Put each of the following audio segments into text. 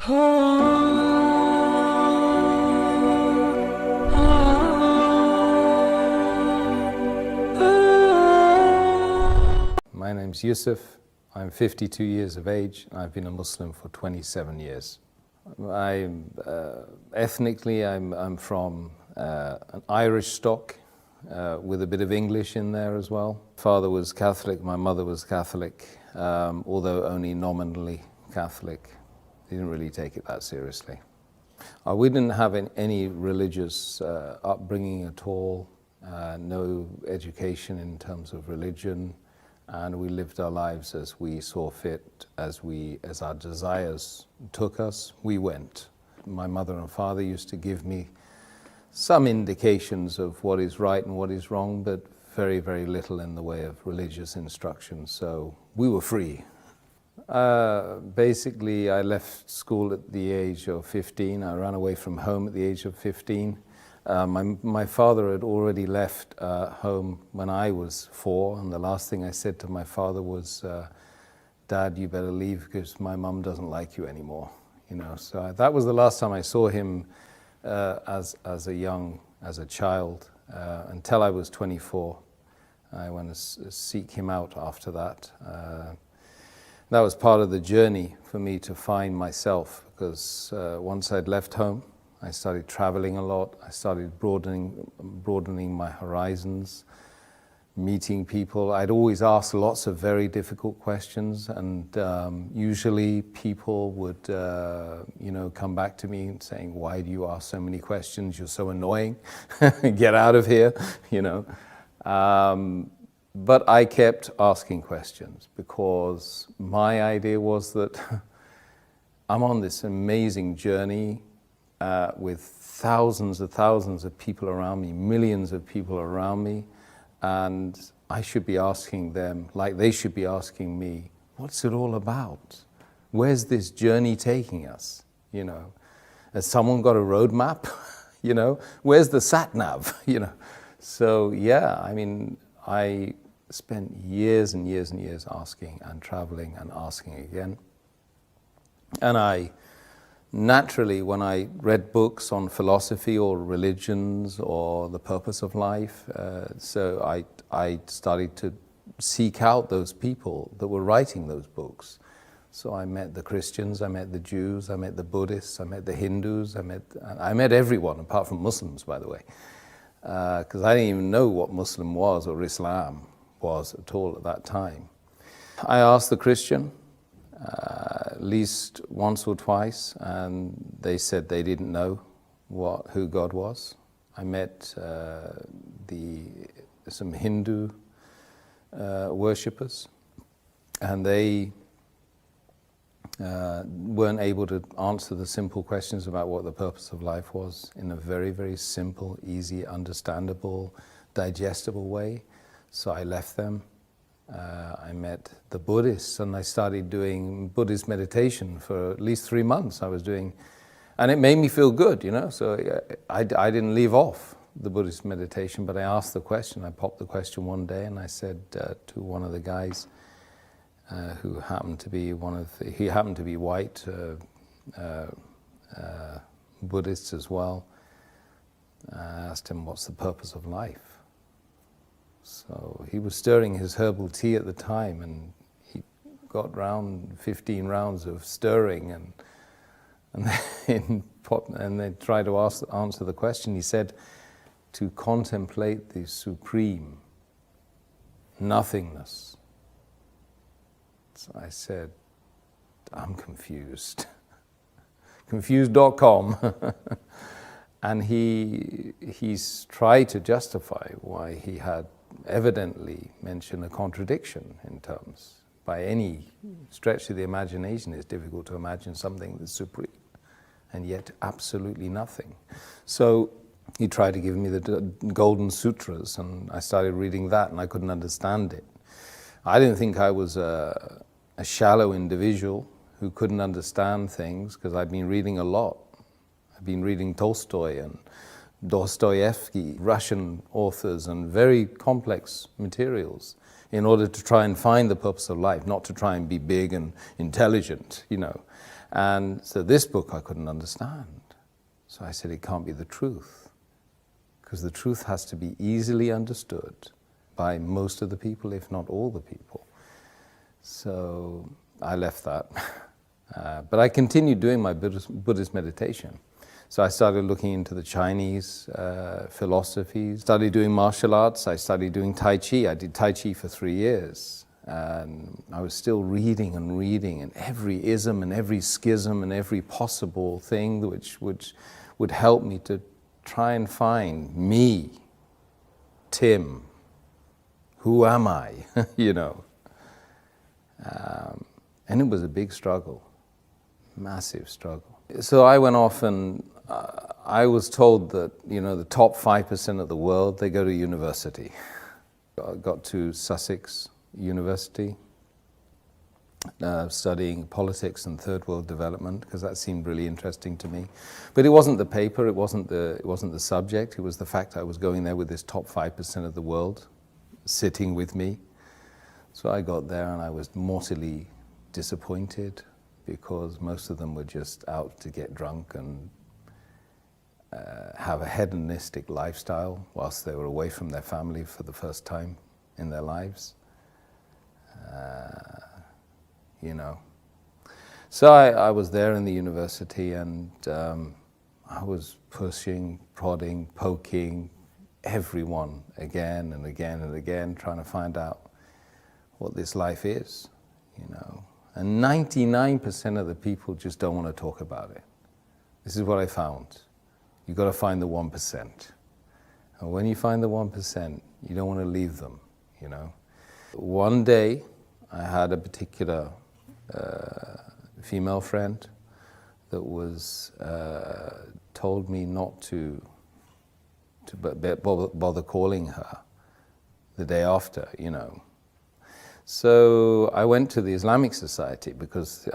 My name's Yusuf. I'm 52 years of age and I've been a Muslim for 27 years. Ethnically, I'm from an Irish stock with a bit of English in there as well. Father was Catholic, my mother was Catholic, although only nominally Catholic. They didn't really take it that seriously. We didn't have any religious upbringing at all, no education in terms of religion, and we lived our lives as we saw fit, as our desires took us, we went. My mother and father used to give me some indications of what is right and what is wrong, but very, very little in the way of religious instruction, so we were free. Basically, I left school at the age of 15. I ran away from home at the age of 15. My father had already left home when I was 4, and the last thing I said to my father was, "Dad, you better leave because my mum doesn't like you anymore." You know, so that was the last time I saw him as a child until I was 24. I went to seek him out after that. That was part of the journey for me to find myself, because once I'd left home, I started traveling a lot. I started broadening my horizons, meeting people. I'd always ask lots of very difficult questions, and usually people would, come back to me saying, "Why do you ask so many questions? You're so annoying. Get out of here," you know. But I kept asking questions because my idea was that I'm on this amazing journey with thousands of people around me, millions of people around me, and I should be asking them, like they should be asking me, what's it all about? Where's this journey taking us? You know, has someone got a roadmap? You know, where's the sat nav? You know, so yeah, I mean, I spent years and years and years asking and traveling and asking again. And I naturally, when I read books on philosophy or religions or the purpose of life, so I started to seek out those people that were writing those books. So I met the Christians, I met the Jews, I met the Buddhists, I met the Hindus, I met everyone apart from Muslims, by the way, because I didn't even know what Muslim was or Islam was at all at that time. I asked the Christian at least once or twice, and they said they didn't know who God was. I met some Hindu worshippers, and they weren't able to answer the simple questions about what the purpose of life was in a very, very simple, easy, understandable, digestible way. So I left them. I met the Buddhists, and I started doing Buddhist meditation for at least 3 months. I was doing, and it made me feel good, you know. So I didn't leave off the Buddhist meditation, but I asked the question. I popped the question one day, and I said to one of the guys who happened to be he happened to be white, Buddhist as well. I asked him, "What's the purpose of life?" So he was stirring his herbal tea at the time, and he got round 15 rounds of stirring, and they tried to answer the question. He said, "To contemplate the supreme nothingness." So I said, "I'm confused." Confused.com. And he's tried to justify why he had evidently mentioned a contradiction in terms. By any stretch of the imagination, it's difficult to imagine something that's supreme and yet absolutely nothing. So he tried to give me the Golden Sutras, and I started reading that, and I couldn't understand it. I didn't think I was a shallow individual who couldn't understand things, because I'd been reading a lot. I've been reading Tolstoy and Dostoevsky, Russian authors, and very complex materials in order to try and find the purpose of life, not to try and be big and intelligent, you know. And so this book I couldn't understand. So I said, it can't be the truth, because the truth has to be easily understood by most of the people, if not all the people. So I left that. But I continued doing my Buddhist meditation. So I started looking into the Chinese philosophies, started doing martial arts, I started doing Tai Chi. I did Tai Chi for 3 years. And I was still reading and every ism and every schism and every possible thing which would help me to try and find me, Tim, who am I, you know. And it was a big struggle, massive struggle. So I went off and I was told that, you know, the top 5% of the world, they go to university. I got to Sussex University, studying politics and third world development, because that seemed really interesting to me. But it wasn't the paper, it wasn't the subject, it was the fact I was going there with this top 5% of the world sitting with me. So I got there and I was mortally disappointed, because most of them were just out to get drunk and have a hedonistic lifestyle whilst they were away from their family for the first time in their lives. You know. So I was there in the university, and I was pushing, prodding, poking everyone again and again and again, trying to find out what this life is, you know. And 99% of the people just don't want to talk about it. This is what I found. You've got to find the 1%. And when you find the 1%, you don't want to leave them, you know. One day, I had a particular female friend that was told me not to bother calling her the day after, you know. So I went to the Islamic Society because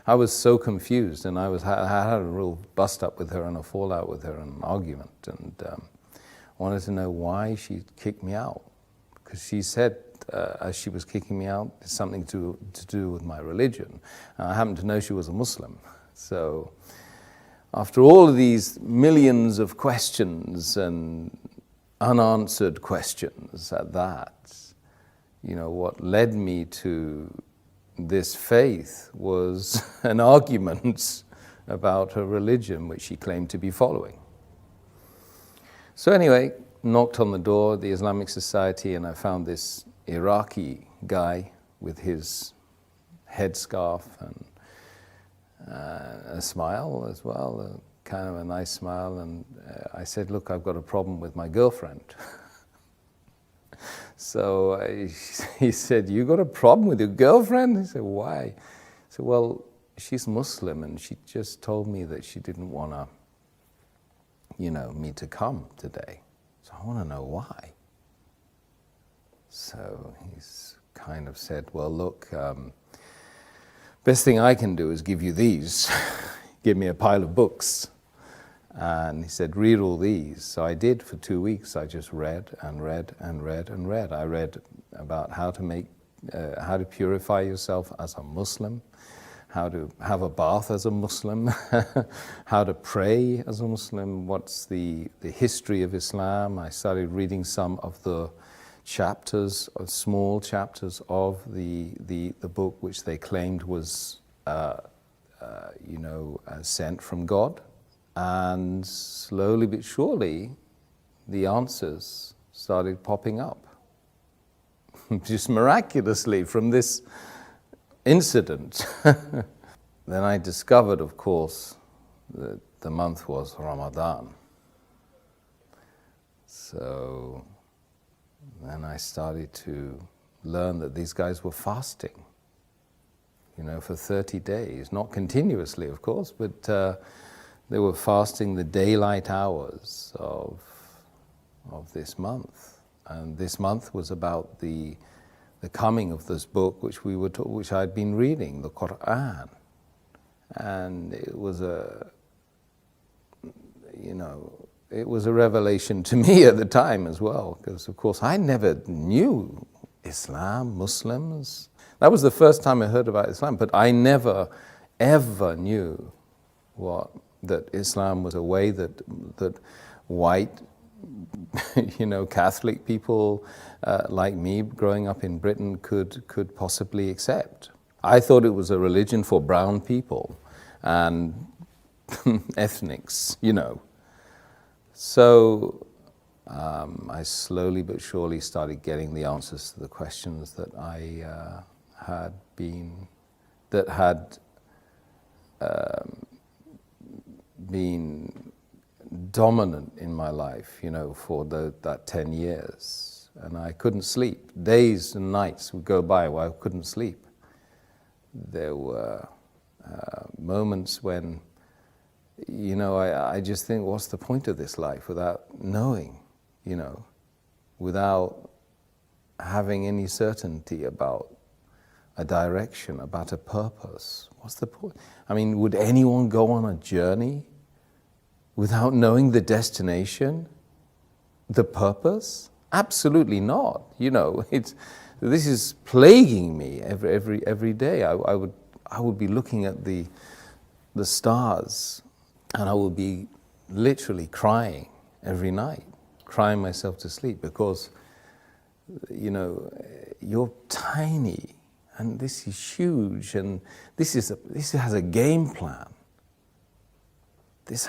I was so confused, and I had a real bust up with her and a fallout with her and an argument, and wanted to know why she kicked me out. Because she said, as she was kicking me out, it's something to do with my religion. And I happened to know she was a Muslim. So after all of these millions of questions and unanswered questions at that, you know, what led me to this faith was an argument about her religion, which she claimed to be following. So anyway, knocked on the door of the Islamic Society, and I found this Iraqi guy with his headscarf and a smile as well, kind of a nice smile, and I said, look, I've got a problem with my girlfriend. So he said, you got a problem with your girlfriend? He said, why? I said, well, she's Muslim, and she just told me that she didn't want to, you know, me to come today. So I want to know why. So he's kind of said, well, look, best thing I can do is give you these. Give me a pile of books. And he said, read all these. So I did for 2 weeks. I just read and read and read and read. I read about how to purify yourself as a Muslim, how to have a bath as a Muslim, how to pray as a Muslim, what's the history of Islam. I started reading some of the chapters, small chapters of the book, which they claimed was, sent from God. And slowly but surely, the answers started popping up. Just miraculously from this incident. Then I discovered, of course, that the month was Ramadan. So then I started to learn that these guys were fasting, you know, for 30 days. Not continuously, of course, but they were fasting the daylight hours of this month. And this month was about the coming of this book, which I'd been reading, the Quran. And it was a revelation to me at the time as well, because of course I never knew Islam, Muslims. That was the first time I heard about Islam, but I never ever knew that Islam was a way that white, Catholic people like me growing up in Britain could possibly accept. I thought it was a religion for brown people and ethnics, So I slowly but surely started getting the answers to the questions that I had been dominant in my life, for that 10 years. And I couldn't sleep. Days and nights would go by where I couldn't sleep. There were moments when, I just think, what's the point of this life without knowing, without having any certainty about a direction, about a purpose? What's the point? I mean, would anyone go on a journey without knowing the destination, the purpose? Absolutely not. This is plaguing me every day. I would be looking at the stars, and I would be literally crying every night, crying myself to sleep, because you're tiny, and this is huge, and this has a game plan. This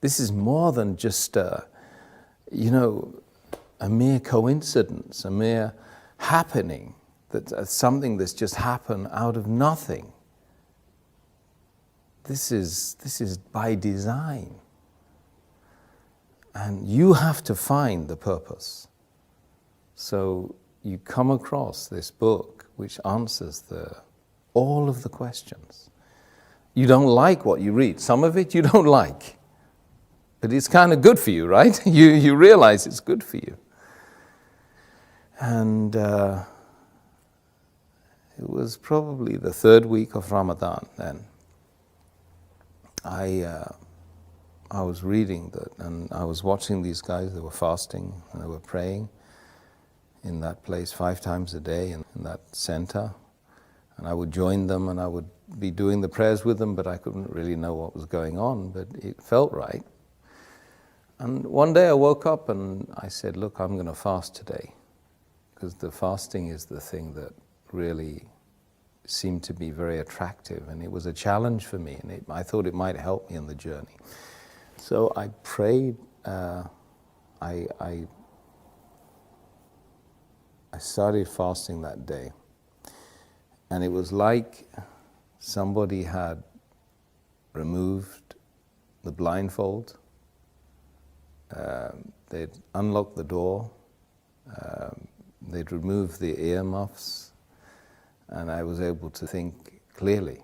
is more than just a mere coincidence, a mere happening, something that's just happened out of nothing. This is by design. And you have to find the purpose. So you come across this book which answers all of the questions. You don't like what you read. Some of it you don't like. But it's kind of good for you, right? You realize it's good for you. And it was probably the third week of Ramadan then. I was reading that, and I was watching these guys. They were fasting and they were praying in that place 5 times a day in that center. And I would join them and I would be doing the prayers with them, but I couldn't really know what was going on, but it felt right. And one day I woke up and I said, look, I'm going to fast today, because the fasting is the thing that really seemed to be very attractive, and it was a challenge for me, and I thought it might help me on the journey. So I prayed. I started fasting that day, and it was like somebody had removed the blindfold. They'd unlocked the door. They'd removed the earmuffs, and I was able to think clearly.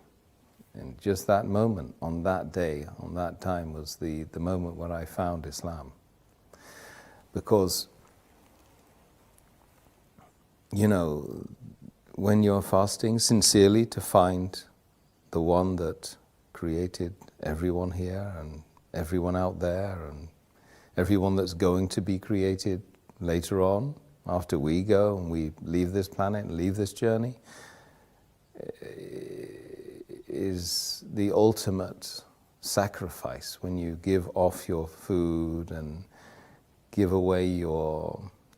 And just that moment, on that day, on that time, was the moment when I found Islam. Because, when you're fasting sincerely to find the one that created everyone here and everyone out there and everyone that's going to be created later on, after we go and we leave this planet and leave this journey, is the ultimate sacrifice when you give off your food and give away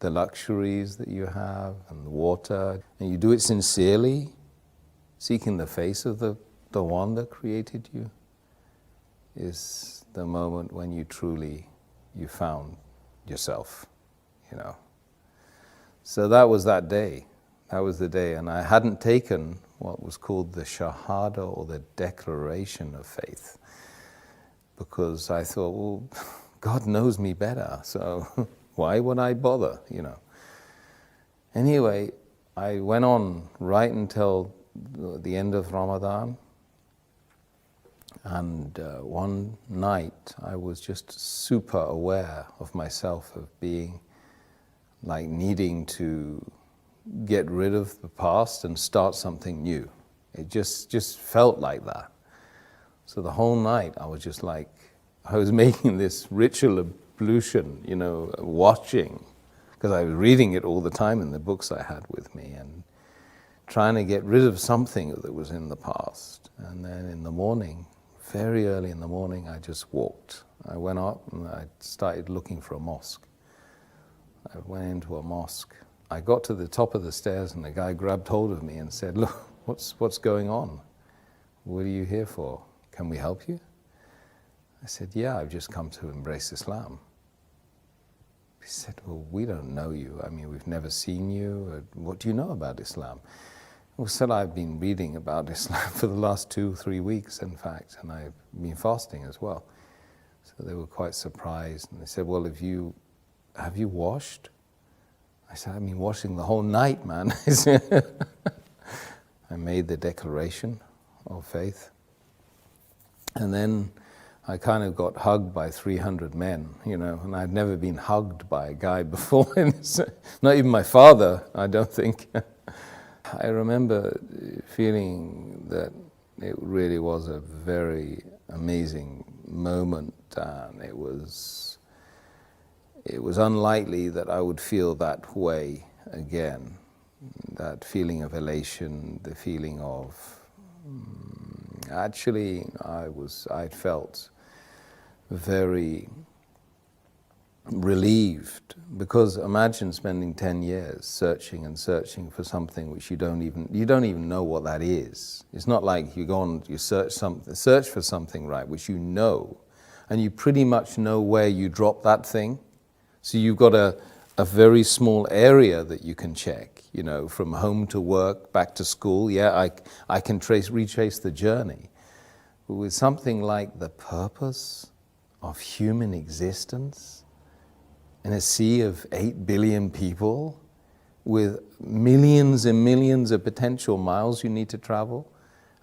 the luxuries that you have and the water, and you do it sincerely, seeking the face of the one that created you, is the moment when you found yourself, So that was that day. That was the day, and I hadn't taken what was called the Shahada, or the declaration of faith, because I thought, well, God knows me better, so why would I bother, Anyway, I went on right until the end of Ramadan, and one night I was just super aware of myself, of being like needing to get rid of the past and start something new. It just felt like that. So the whole night I was just like, I was making this ritual ablution, watching, because I was reading it all the time in the books I had with me, and trying to get rid of something that was in the past. And then in the morning, very early in the morning, I just walked. I went up and I started looking for a mosque. I went into a mosque. I got to the top of the stairs and the guy grabbed hold of me and said, "Look, what's going on? What are you here for? Can we help you?" I said, "Yeah, I've just come to embrace Islam." He said, "Well, we don't know you. I mean, we've never seen you. What do you know about Islam?" Well, said, "I've been reading about Islam for the last 2-3 weeks, in fact, and I've been fasting as well." So they were quite surprised, and they said, "Well, have you washed?" I said, "I've been washing the whole night, man." I made the declaration of faith, and then I kind of got hugged by 300 men, and I'd never been hugged by a guy before. Not even my father, I don't think. I remember feeling that it really was a very amazing moment, and it was unlikely that I would feel that way again. That feeling of elation, the feeling of actually I felt very relieved, because imagine spending 10 years searching and searching for something which you don't even know what that is. It's not like you go on, you search for something, right, which you know, and you pretty much know where you drop that thing. So you've got a very small area that you can check, from home to work, back to school. Yeah, I can retrace the journey. But with something like the purpose of human existence in a sea of 8 billion people with millions and millions of potential miles you need to travel,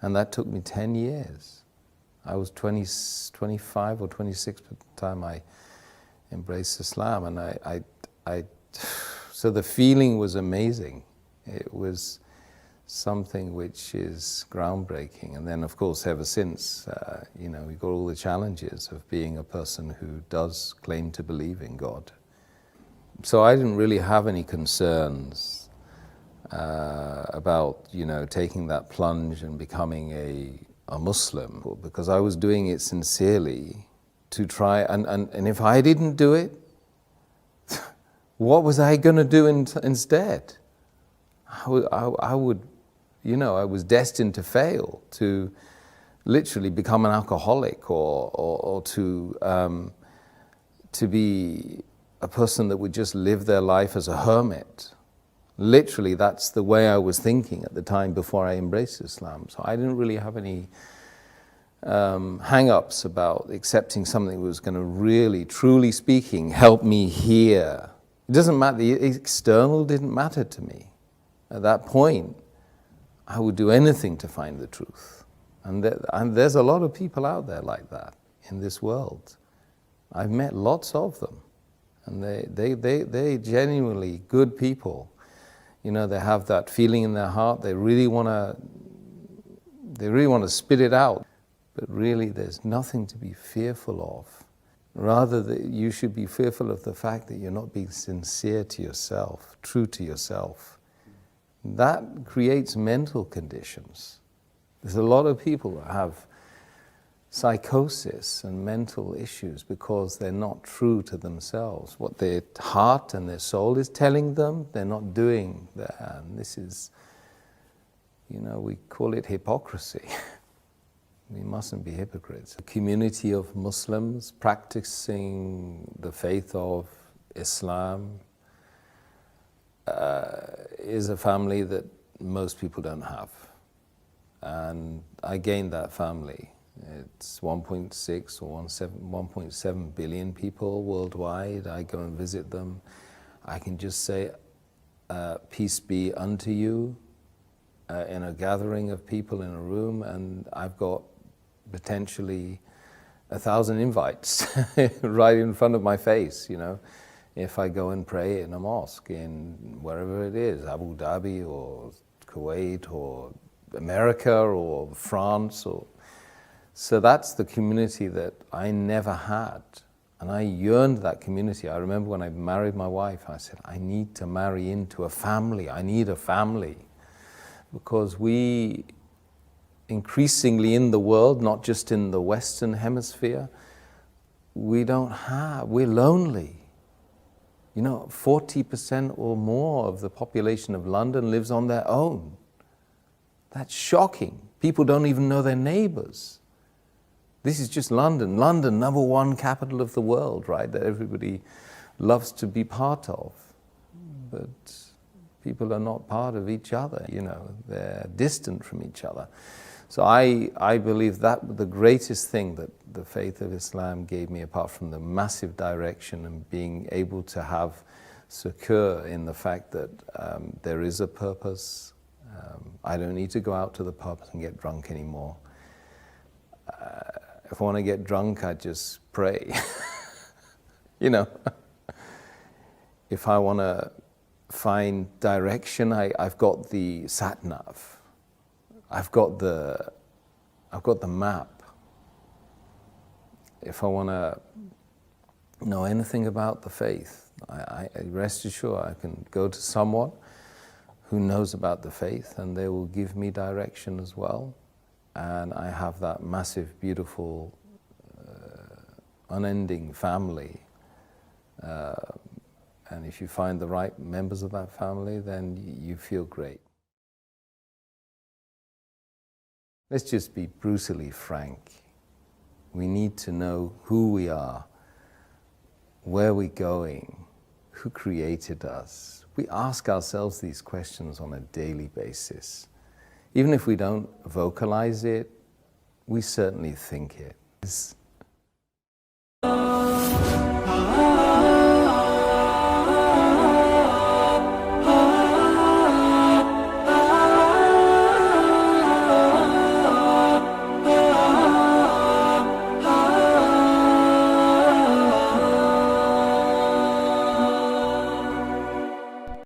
and that took me 10 years. I was 25 or 26 at the time I embraced Islam, and so the feeling was amazing. It was something which is groundbreaking. And then, of course, ever since, we've got all the challenges of being a person who does claim to believe in God. So I didn't really have any concerns about, taking that plunge and becoming a Muslim, because I was doing it sincerely to try, and if I didn't do it, what was I going to do instead? I would, I was destined to fail, to literally become an alcoholic, or to be a person that would just live their life as a hermit. Literally, that's the way I was thinking at the time before I embraced Islam. So I didn't really have any hang-ups about accepting something that was going to really, truly speaking, help me here. It doesn't matter, the external didn't matter to me. At that point, I would do anything to find the truth. And there's a lot of people out there like that in this world. I've met lots of them. And they genuinely good people. They have that feeling in their heart. They really want to spit it out. But really, there's nothing to be fearful of. Rather, that you should be fearful of the fact that you're not being sincere to yourself, true to yourself. That creates mental conditions. There's a lot of people that have psychosis and mental issues because they're not true to themselves. What their heart and their soul is telling them, they're not doing that. And this is, we call it hypocrisy. We mustn't be hypocrites. A community of Muslims practicing the faith of Islam is a family that most people don't have. And I gained that family. It's 1.6 or 1.7 billion people worldwide. I go and visit them. I can just say, peace be unto you, in a gathering of people in a room, and I've got potentially 1,000 invites right in front of my face, if I go and pray in a mosque in wherever it is, Abu Dhabi or Kuwait or America or France. So that's the community that I never had. And I yearned that community. I remember when I married my wife, I said, I need to marry into a family. I need a family. because we increasingly in the world, not just in the Western Hemisphere, we're lonely. You know, 40% or more of the population of London lives on their own. That's shocking. People don't even know their neighbors. This is just London. London, number one capital of the world, right? That everybody loves to be part of. But people are not part of each other, you know, they're distant from each other. So I believe that the greatest thing that the faith of Islam gave me, apart from the massive direction and being able to have secure in the fact that there is a purpose. I don't need to go out to the pub and get drunk anymore. If I want to get drunk, I just pray. You know, if I want to find direction, I've got the sat-nav. I've got the map. If I want to know anything about the faith, I rest assured I can go to someone who knows about the faith and they will give me direction as well. And I have that massive, beautiful, unending family. And if you find the right members of that family, then you feel great. Let's just be brutally frank. We need to know who we are, where we're going, who created us. We ask ourselves these questions on a daily basis. Even if we don't vocalize it, we certainly think it.